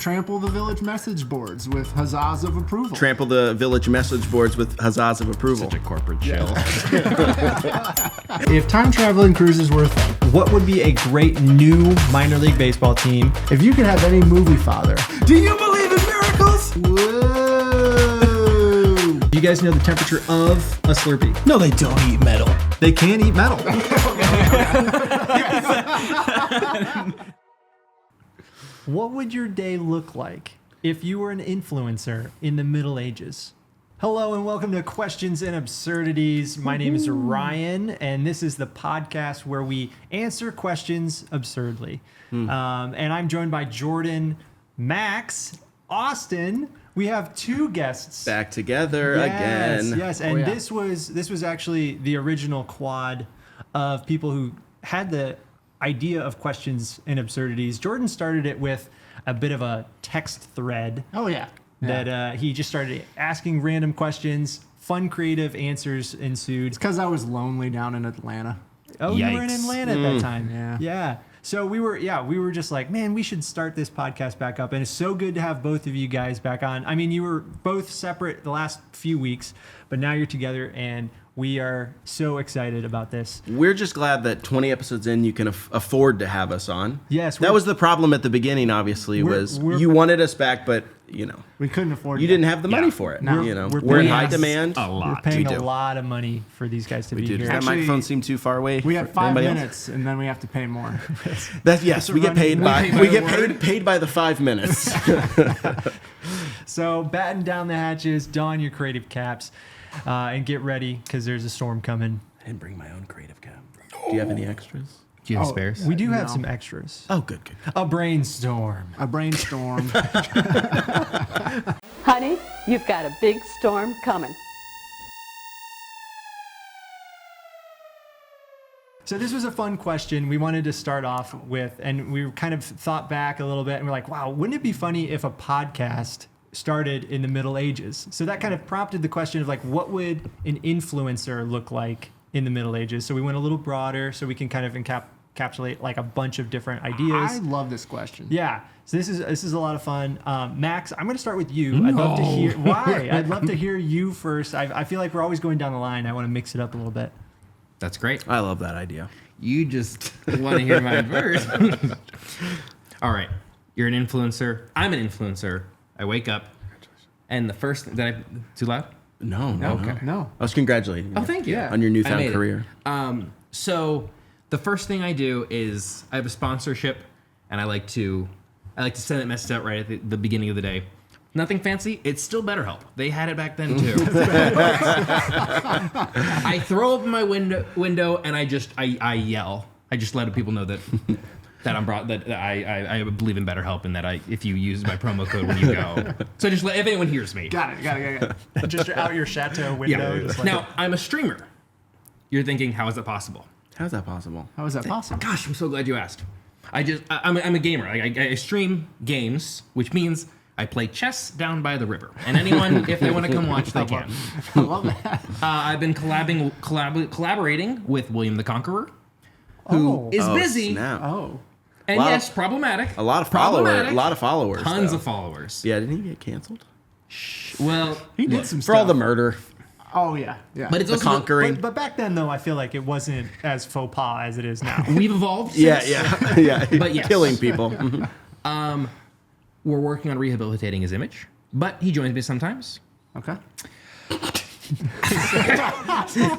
trample the village message boards with huzzas of approval. Trample the village message boards with huzzas of approval. Such a corporate chill. If time traveling cruises were a thing, what would be a great new minor league baseball team? If you could have any movie father. Do you believe in miracles? Whoa! You guys know the temperature of a Slurpee? No, they don't eat metal. They can eat metal. What would your day look like if you were an influencer in the Middle Ages? Hello and welcome to Questions and Absurdities. My name is Ryan, and this is the podcast where we answer questions absurdly. And I'm joined by Jordan, Max, Austin. We have two guests Back together again. Yes, and this was actually the original quad of people who had the idea of Questions and Absurdities. Jordan started it with a bit of a text thread. Oh, yeah. That he just started asking random questions. Fun, creative answers ensued. It's because I was lonely down in Atlanta. Oh, you were in Atlanta at that time. Yeah. So we were just like, man, we should start this podcast back up. And it's so good to have both of you guys back on. I mean, you were both separate the last few weeks, but now you're together, and we are so excited about this. We're just glad that 20 episodes in, you can afford to have us on. Yes. That was the problem at the beginning, obviously, you wanted us back, but, we couldn't afford you didn't have the money for it. No. We're in high demand. We're paying a lot of money for these guys to be here. Does that microphone seem too far away? We have 5 minutes, and then we have to pay more. We get paid by the 5 minutes. So batten down the hatches, don your creative caps, and get ready because there's a storm coming. I didn't bring my own creative cap. Do you have any extras? Do you have spares? We do have some extras. Oh, good. A brainstorm. Honey, you've got a big storm coming. So this was a fun question we wanted to start off with, and we kind of thought back a little bit, and we're like, wow, wouldn't it be funny if a podcast started in the Middle Ages? So that kind of prompted the question of like, what would an influencer look like in the Middle Ages? So we went a little broader so we can kind of encapsulate like a bunch of different ideas. I love this question. Yeah. So this is a lot of fun. Max, I'm going to start with you. I'd love to hear why. I'd love to hear you first. I feel like we're always going down the line. I want to mix it up a little bit. That's great. I love that idea. You just want to hear mine first. All right. You're an influencer. I'm an influencer. I wake up, and the first... Too loud? No. Okay. No. I was congratulating you. Oh, thank you. On your newfound career. So the first thing I do is I have a sponsorship, and I like to send that message out right at the beginning of the day. Nothing fancy. It's still BetterHelp. They had it back then too. I throw open my window and I yell. I just let people know that I believe in BetterHelp and that if you use my promo code when you go. So just let if anyone hears me. Got it. Just out your chateau window. Yeah. Just like Now I'm a streamer. You're thinking, how is that possible? How's that possible? How is that possible? Gosh, I'm so glad you asked. I'm a gamer. I stream games, which means I play chess down by the river. And anyone, if they want to come watch, they can. I love that. I've been collaborating with William the Conqueror, who is busy. Snap. Oh. And yes, problematic. A lot of followers. Tons of followers. Yeah, didn't he get canceled? Well, He did some For all the murder. Oh, yeah. but it's The also conquering. But back then, though, I feel like it wasn't as faux pas as it is now. we've evolved. Yeah. But yes. Killing people. Mhm. We're working on rehabilitating his image, but he joins me sometimes. Okay.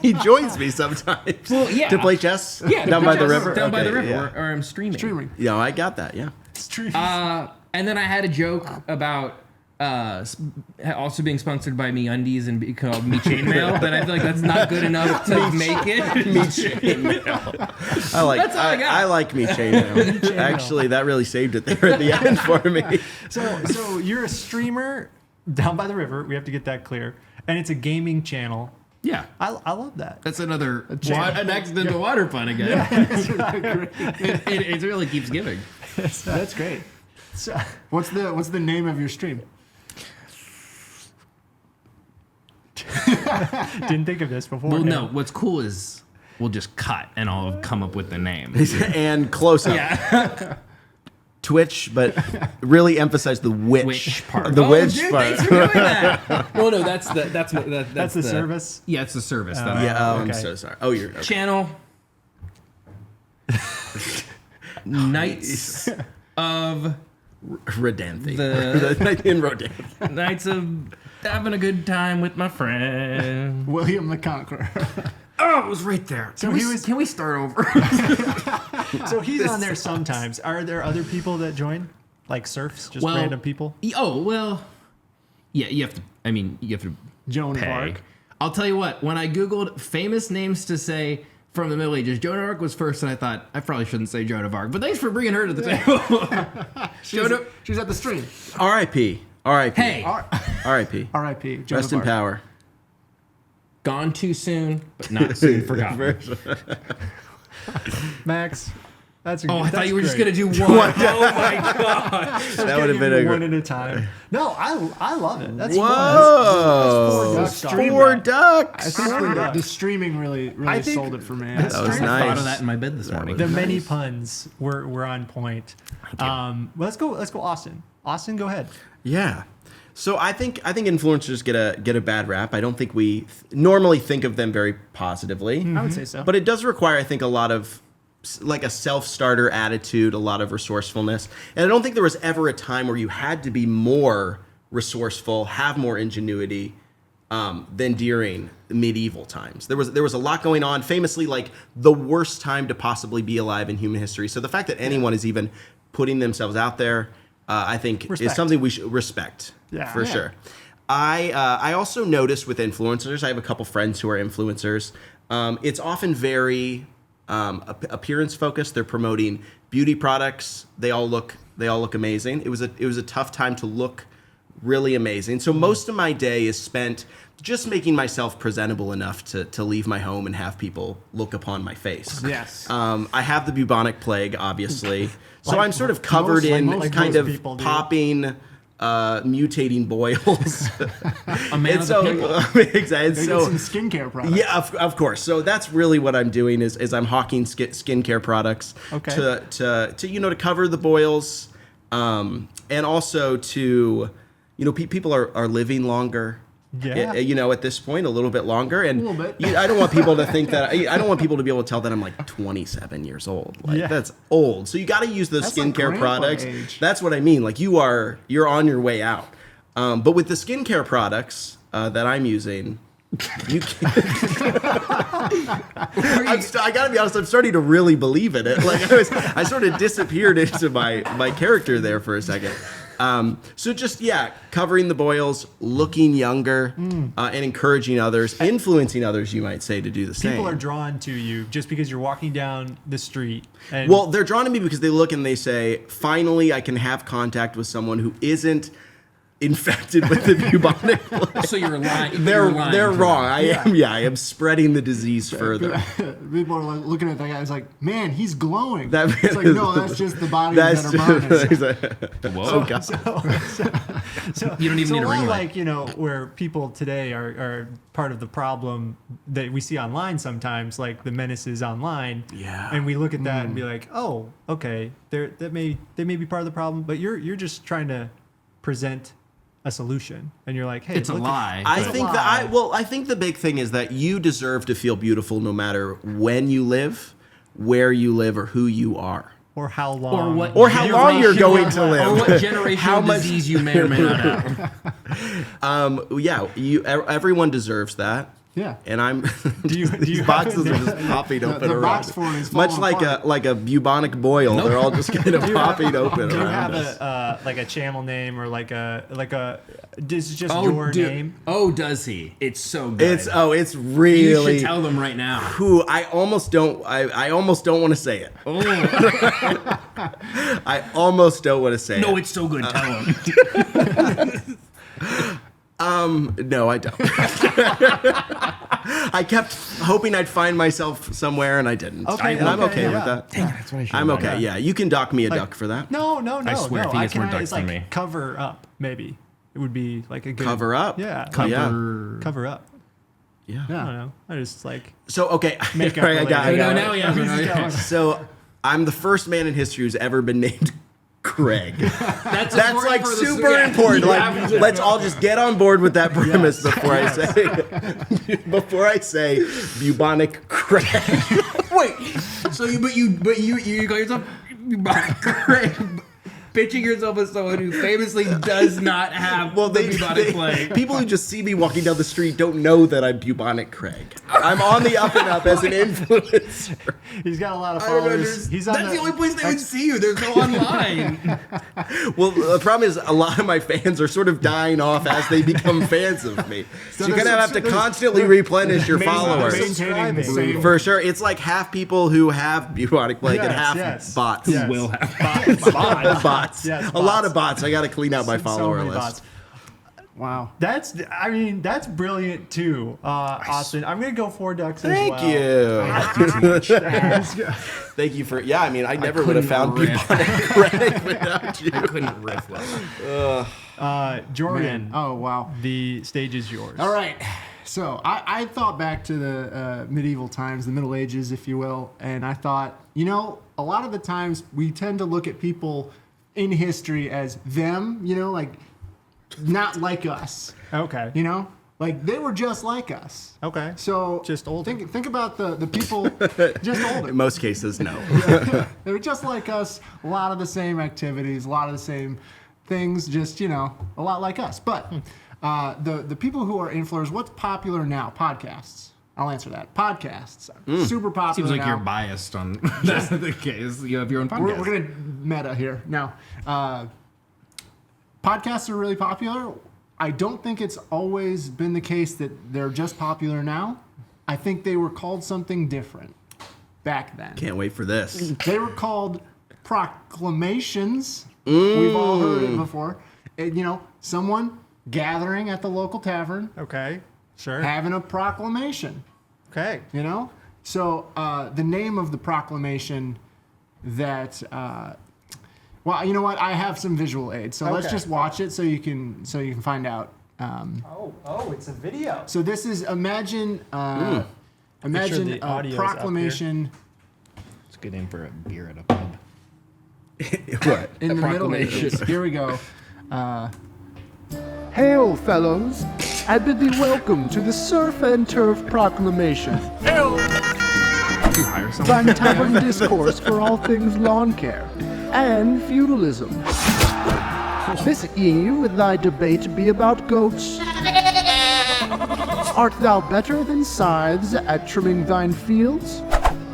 He joins me sometimes. Well, yeah. To play chess? Yeah, Down by the river? Down by Okay, the river, yeah. or I'm streaming. Yeah, I got that, yeah. And then I had a joke about also being sponsored by MeUndies and being called Me Chainmail, but I feel like that's not good enough to make it. Me chainmail. I like me chainmail. Actually, that really saved it there at the end for me. So you're a streamer down by the river. We have to get that clear. And it's a gaming channel. Yeah. I love that. That's an accidental water pun again. It really keeps giving. That's great. So, What's the name of your stream? didn't think of this before. Well, no. What's cool is we'll just cut and I'll come up with the name. And close up. Yeah. Twitch, but really emphasize the witch part. The witch dude, part. thanks for doing that. No, that's the service. Yeah, it's the service. Yeah, okay. I'm so sorry. Oh, you're okay. Channel. Knights of Rodanthe. the in Rodanthe. Knights of having a good time with my friend. William the Conqueror. Oh, it was right there. So Can we start over? So he's on there sometimes. Are there other people that join? Like serfs? Just random people? Oh, well, yeah, you have to Joan of pay. Arc. I'll tell you what, when I Googled famous names to say from the Middle Ages, Joan of Arc was first, and I thought, I probably shouldn't say Joan of Arc, but thanks for bringing her to the table. She's at the stream. R.I.P. R.I.P. Hey, R.I.P. R.I.P. Joan Rest of in Arc. power. gone too soon, but not soon forgotten. Max, that's I thought you were just great. going to do one. Oh, my God. That would have been a one great. at a time. No, I love it. That's Whoa! That's Four ducks. I think the streaming really I think sold it for me. That was I thought of nice. that in my bed this morning. the many puns were on point. Let's go, Austin. Austin, go ahead. Yeah. So I think influencers get a bad rap. I don't think we normally think of them very positively. I would say so. But it does require, I think, a lot of like a self-starter attitude, a lot of resourcefulness. And I don't think there was ever a time where you had to be more resourceful, have more ingenuity than during medieval times. There was a lot going on. Famously, like the worst time to possibly be alive in human history. So the fact that anyone is even putting themselves out there, I think, is something we should respect for sure. I also noticed with influencers, I have a couple friends who are influencers. It's often very appearance focused. They're promoting beauty products. They all look amazing. It was a tough time to look really amazing. So most of my day is spent just making myself presentable enough to leave my home and have people look upon my face. Yes. I have the bubonic plague, obviously. So Like I'm sort of covered in most kind of people do. popping, mutating boils. A man of the people. Exactly. They So get some skincare products. yeah, of course. So that's really what I'm doing is I'm hawking skincare products Okay. to cover the boils, and also to people are living longer. Yeah. At this point, a little bit longer, and A little bit. I don't want people to think that I don't want people to be able to tell that I'm like 27 years old. Like Yeah. that's old. So you got to use those That's like skincare grandpa products. age. That's what I mean. Like you're on your way out. But with the skincare products that I'm using, you can't. I gotta be honest. I'm starting to really believe in it. Like I sort of disappeared into my character there for a second. So just covering the boils, looking younger, and encouraging others, influencing others, you might say, to do the same. People are drawn to you just because you're walking down the street. And Well, they're drawn to me because they look and they say, finally, I can have contact with someone who isn't infected with the bubonic plague. So you're lying. They're lying. wrong. I am spreading the disease further. People are like looking at that guy. It's like, man, he's glowing. That It's like, no, that's just the bodies that are burning. Oh, God. So, You don't even so need a a lot ring light. like, where people today are part of the problem that we see online sometimes, like the menaces online. Yeah. And we look at that and be like, oh, okay, they may be part of the problem, but you're just trying to present a solution, and you're like, hey, It's a look at- lie. I It's a think lie. I think the big thing is that you deserve to feel beautiful no matter when you live, where you live, or who you are. or how long, Or how long you're going to live. Or what generation How of much- disease you may or may not have. Everyone deserves that. Yeah. And I'm Do you these have boxes it? are just popping open the around box us. for it is Much falling apart. like a bubonic boil. They're all just kind of popping open Do you around have us. like a channel name or like a this is just your name? Oh, does he? It's so good. It's You really should tell them right now. who I almost don't want to say it. Oh, I almost don't want to say no, it. it's so good. Tell them. No, I don't. I kept hoping I'd find myself somewhere, and I didn't. Okay, and I'm okay, okay yeah. with that. Dang, that's what I should I'm have okay. done. Yeah, you can dock me a duck for that. No, I swear, no. if he gets more it's ducks than like me. cover up, maybe. It would be like a good Cover up. Yeah, Cover. cover up. Yeah. I don't know. I just like So okay, Makeup Right, I got related. it. No, now he has it. So I'm the first man in history who's ever been named Craig. That's That's important like for the- super yeah, important. you Like, have to let's know. all just get on board with that premise before I say before I say bubonic Craig. Wait. So you call yourself bubonic Craig, pitching yourself as someone who famously does not have the bubonic plague. People who just see me walking down the street don't know that I'm bubonic Craig. I'm on the up and up as an influencer. He's got a lot of I don't followers. understand. He's on That's the only place they would see you. There's no online. Well, the problem is a lot of my fans are sort of dying off as they become fans of me. So you kind of have to constantly replenish your followers. Maintaining the same. For sure. It's like half people who have bubonic plague and Yes, half yes. bots. Yes. Will have. Bots. Yes, A lot bots. of bots. I got to clean out my So follower many list. bots. Wow. That's brilliant too, Austin. I'm gonna go 4 ducks as Thank well. you. Thank you for. Yeah, I mean, I never would have found couldn't riff. bubonic plague without you. I couldn't riff well. Jordan, Oh, wow. the stage is yours. All right. So I thought back to the medieval times, the Middle Ages, if you will, and I thought, a lot of the times we tend to look at people in history as them, like not like us, Okay. like they were just like us. Okay. So Just older. Think about the people just older. In most cases, no. They were just like us. A lot of the same activities, a lot of the same things. Just a lot like us. But the people who are influencers, what's popular now? Podcasts. I'll answer that. Podcasts. Super popular Seems like now. you're biased on that's the case. You have your own podcast. We're gonna meta here now. Podcasts are really popular. I don't think it's always been the case that they're just popular now. I think they were called something different back then. Can't wait for this. They were called proclamations. We've all heard it before. Someone gathering at the local tavern, Okay. Sure. having a proclamation. Okay. So the name of the proclamation that, well, you know what? I have some visual aids. So let's Okay. just watch it so you can find out. Oh, it's a video. So this is imagine the a audio's up proclamation It's a good name for a beer at a pub. What? in the Middle proclamation. Ages. Here we go. Hail, fellows! I bid thee welcome to the Serf and Turf Proclamation. You hire someone. Thine tavern discourse for all things lawn care and feudalism. Visit ye with thy debate be about goats. Art thou better than scythes at trimming thine fields?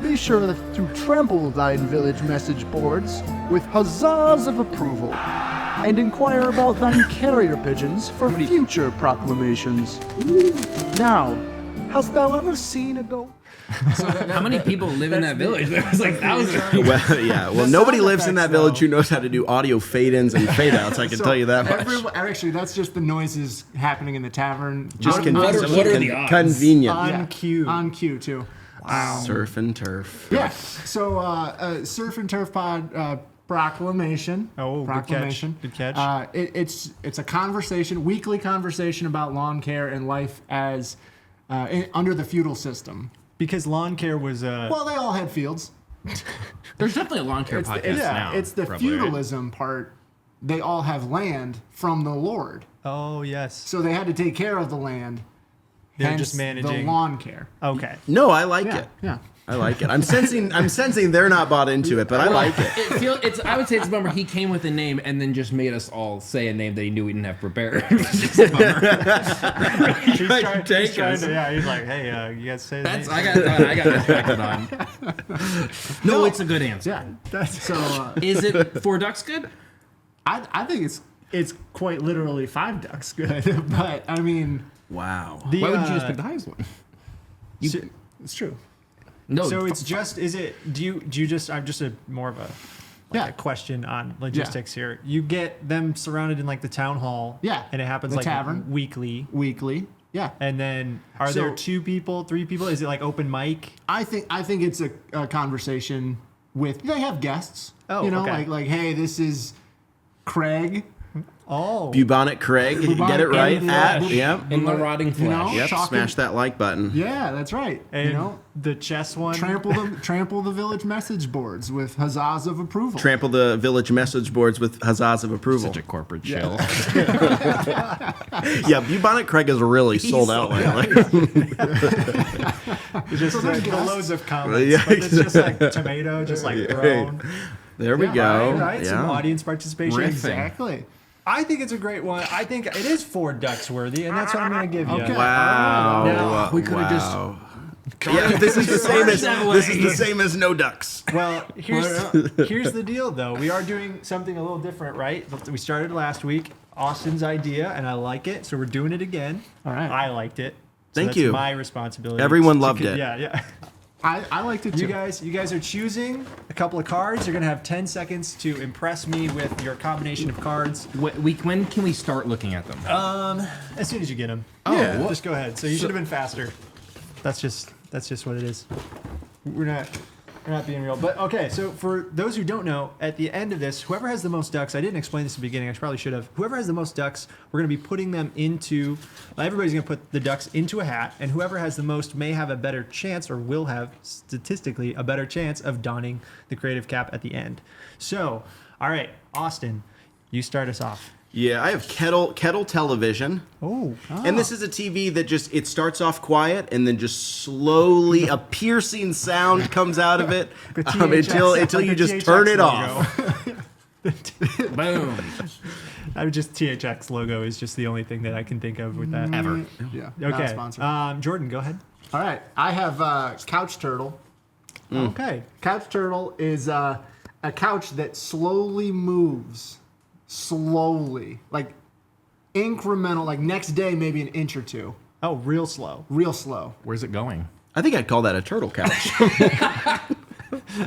Be sure to trample thine village message boards with huzzas of approval, and inquire about thine carrier pigeons for future proclamations. Now, hast thou ever seen a goat? How many people live in that village? There was like thousands. Well, yeah. Well, nobody lives in that village who knows how to do audio fade-ins and fade-outs. I can tell you that much. Actually, that's just the noises happening in the tavern. Just On- convenient. what are the odds? Convenient. On cue. On cue, too. Surf and turf. Yeah. So, Surf and Turf Pod proclamation. Oh, proclamation. good catch. It's a conversation, weekly conversation about lawn care and life as under the feudal system. Because lawn care was Well, they all had fields. There's definitely a lawn care podcast now. It's the probably, right? feudalism part. They all have land from the Lord, Oh yes. so they had to take care of the land. They're hence just managing. the lawn care. Okay. No, I like Yeah, it. yeah. I like it. I'm sensing they're not bought into it, but I like it. I would say it's a bummer. He came with a name and then just made us all say a name that he knew we didn't have prepared. It was just a bummer. He's Like, trying, take he's trying us. to, yeah, he's like, hey, you guys say That's the I name? got respected on. No, it's a good answer. Yeah. That's so. Is it 4 ducks good? I think it's quite literally 5 ducks good, but I mean, Wow. The, Why would you just pick the highest one? it's true. No. So it's just, is it, do you just, I'm just more of Yeah. a question on logistics here. You get them surrounded in like the town hall. Yeah. And it happens The like tavern. weekly. Weekly. Yeah. And then are So- there 2 people, 3 people? Is it like open mic? I think it's a conversation with. They have guests. Oh, you know, okay. like hey, this is Craig Oh. Bubonic Craig, get it right. Craig, At, yeah. yep. In the rotting You know? flesh. Yep. Chalk Smash that like button. Yeah, that's right. And you know, the chess one. trample the village message boards with huzzas of approval. Trample the village message boards with huzzas of approval. Such a corporate shill. Yeah, Bubonic Craig is really sold out lately. Just like the guys- loads of comments. Yeah, But it's just like tomato, just like thrown. There we go. Right? Some Yeah. audience participation. Riffing. Exactly. I think it's a great one. I think it is 4 ducks worthy, and that's what I'm going to give you. Okay. Wow. Now, we could've just- Wow. Yeah, this is the same as no ducks. Well, here's the deal, though. We are doing something a little different, right? We started last week. Austin's idea, and I like it, so we're doing it again. All right. I liked it. So Thank that's you. my responsibility. Everyone to- loved it. Yeah. I liked it too. You guys are choosing a couple of cards. You're gonna have 10 seconds to impress me with your combination of cards. When can we start looking at them? As soon as you get them. Yeah. Just go ahead. So you should have been faster. That's just what it is. We're not being real. But okay, so for those who don't know, at the end of this, whoever has the most ducks, I didn't explain this at the beginning, I probably should have. Whoever has the most ducks, we're gonna be putting them into, everybody's gonna put the ducks into a hat, and whoever has the most may have a better chance, or will have statistically a better chance of donning the creative cap at the end. So, all right, Austin, you start us off. Yeah, I have kettle television. Oh, And this is a TV that it starts off quiet and then just slowly a piercing sound comes out of it until you just turn it off. Boom. THX logo is just the only thing that I can think of with that. Ever. Yeah. Not a Okay, sponsor. Jordan, go ahead. All right. I have Couch Turtle. Okay. Couch Turtle is a couch that slowly moves. Slowly. Like incremental, like next day, maybe an inch or two. Oh, real slow. Real slow. Where's it going? I think I'd call that a turtle couch.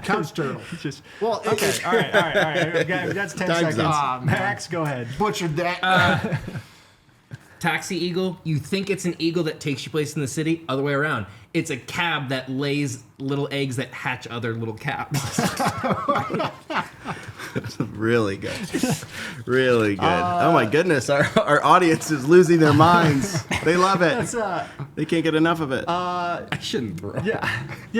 Couch Turtle. Just Well, okay. All right. Okay, that's 10 Time's seconds. up. Aw, man. Max, go ahead. Butchered that. Taxi eagle, you think it's an eagle that takes you place in the city, other way around. It's a cab that lays little eggs that hatch other little cabs. Really good. Really good. Oh my goodness, our audience is losing their minds. They love it. They can't get enough of it. I shouldn't throw. Yeah.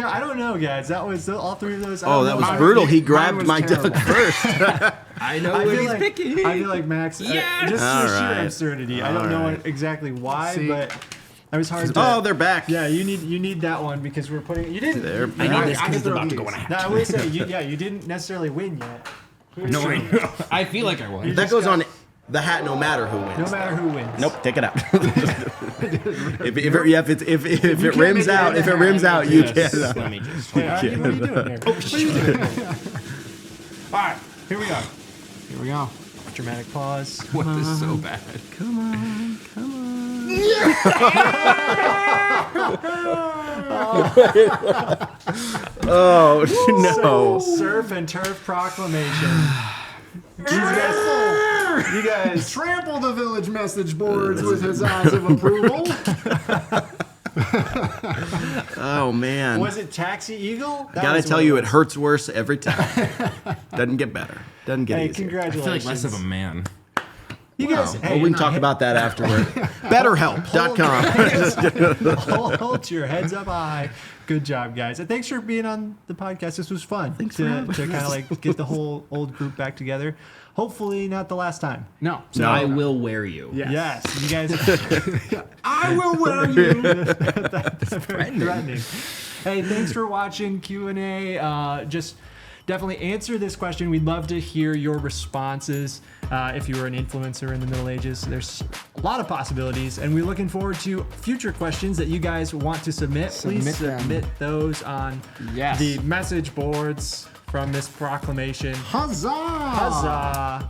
I don't know, guys. That was all 3 of those. I Oh, don't that know. was Mine- brutal. He mine grabbed was my terrible. duck first. I know I what feel he's like picking. I feel like Max. Yes! Just All sheer right. absurdity. I don't know exactly why, See? but it was hard. Oh, they're back. Yeah, you need that one because we're putting. You didn't. They're I back. need this I because it's can throw about to these. go in a hat. No, I would say you didn't necessarily win yet. No, I know. I feel like I won. That goes on the hat no matter who wins. No matter who wins. Nope, take it out. if it rims make it out, in if the it rims hat. out, you Yes, can. let me just. Wait, what are you doing here? What are you doing here? All right, here we go. Here we go. Dramatic pause. What is so bad? Oh no! Surf and turf proclamation. You guys. Trample the village message boards with huzzas of approval. Oh man! Was it Taxi Eagle? That Gotta was tell what you, it it was. hurts worse every time. Doesn't get better. Doesn't get Hey, easier. I congratulations. feel like less of a man. You guys, Well, we can talk about that afterward. BetterHelp.com. hold your heads up high. Good job, guys. And thanks for being on the podcast. This was fun to kind of like get the whole old group back together. Hopefully not the last time. No. So I will wear you. Yes, you guys. I will wear you. That's very threatening. Hey, thanks for watching Q&A. Just definitely answer this question. We'd love to hear your responses. If you were an influencer in the Middle Ages, there's a lot of possibilities, and we're looking forward to future questions that you guys want to submit. Please Submit them. submit those on Yes. the message boards from this proclamation. Huzzah! Huzzah!